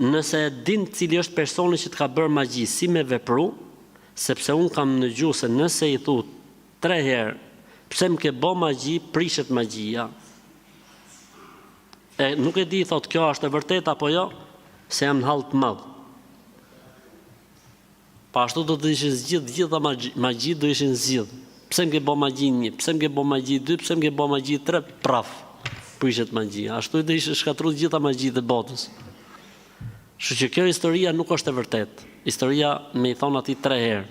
Nëse e din cili është personi që të ka bërë magji, si me vepru, sepse unë kam në gjuhë se nëse i thu 3 herë, pse më ke bo magji, prishet magjia. E nuk e di, thot, kjo është e vërtet apo jo, se jam në hall të madh. Pa ashtu do të ishin zgjidh gjitha magji do ishin zgjidh. Pse më ke bo magji 1, pse më ke bo magji 2, pse më ke bo magji 3, praf, prishet magjia. Ashtu do ishin shkatruar gjitha magjitë e botës. Kështu që kjo historia nuk është e vërtet. Historia me i thonë ati 3 herë.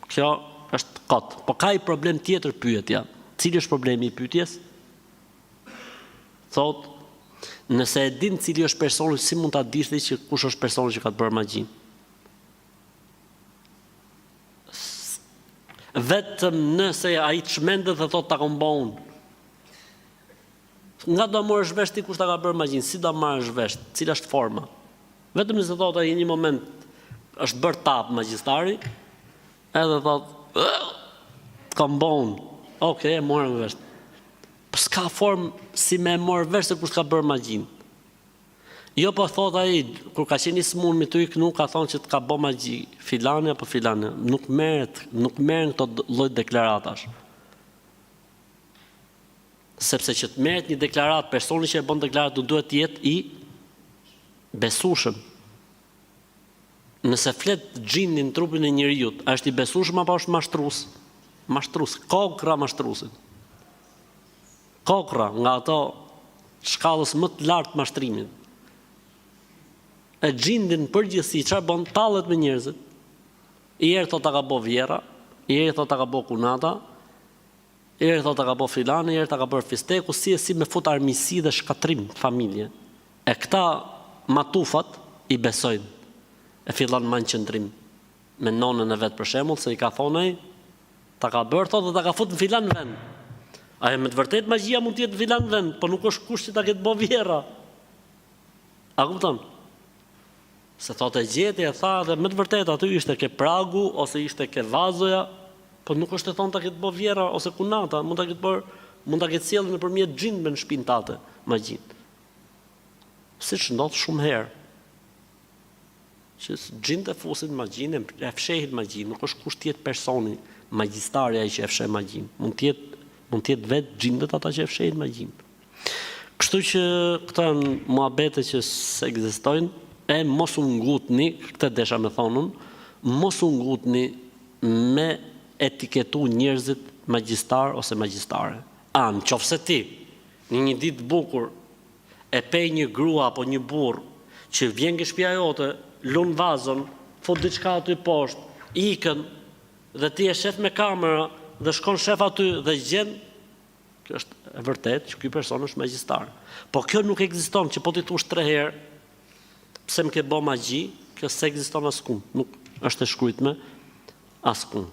Kjo është kot. Po ka i problem tjetër pyetja. Cili është problemi i pyetjes? Thot, nëse e din cili është personi, si mund ta dish ti që kush është personi që ka të bërë magjin? Vetëm nëse ai çmendet dhe thot ta kam bë unë. Nga do morësh vesh ti kush ta ka bërë magjin? Si do marrësh vesh? Cila është forma? Vetëm nëse thot ai një moment është bërë tap magjistari, edhe thot, kam bon, e morëm vesh. S'ka formë si me morë vesh se kush ka bërë magjin. Jo po thot ai, kur ka qenë i smun me ty kënu, ka thonë që të ka bë magji, filani apo filani, nuk merren këto lloj deklaratash. Sepse që të merret një deklarat, personi që e bën deklarat duhet të jetë i besueshëm. Nëse flet xhini në trupin e njeriu, a është i besueshëm apo është mashtrues? Mashtrues, kokra mashtruesit. Kokra nga ato shkallës më të lartë mashtrimit. E xhindin përgjithësi çfarë bën, tallet me njerëzit. I herë thot ta ka bë vjera, i herë thot ta ka bë kunata, i herë thot ta ka bë filani, i herë ta ka bërë fisteku, si me fut armiqësi dhe shkatrim të familje. E këta matufat i besojnë. E fillon me qëndrim me nonën e vet për shembull, se i ka thonë ai, ta ka bërë thotë dhe ta ka fut në filan vend. A e me të vërtet magjia mund të jetë në filan vend, po nuk është kusht që ta ketë bë vjera. A kupton? Se thotë e gjeti e tha dhe me të vërtet aty ishte ke pragu ose ishte ke vazoja, po nuk është e thonë ta ketë bë vjera ose kunata, mund ta ketë sjellë nëpërmjet xhinëve në shtëpinë tate magjin. Siç ndodh shumë herë. Që xhinët e fusin magjin, e fshehin magjin, nuk është kusht tjetë personi, magjistari ai që e fsheh magjin. Mund të jetë vetë xhinët ata që e fshehin magjin. Kështu që këta janë muhabete që ekzistojnë, e mos u ngutni, këtë desha me thonë unë, mos u ngutni me etiketu njerëzit magjistar ose magjistare. Nëse ti, në një ditë bukur, e pej një grua apo një burr që vjen ke shtëpia jote, lun vazon, fut diçka aty poshtë, ikën dhe ti e shef me kamera dhe shkon shef aty dhe gjen, kjo është e vërtet që ky person është magjistar. Po kjo nuk ekziston që po ti thosh 3 herë pse më ke bë magji, kjo s'ekziston askund, nuk është e shkruajtur me askund.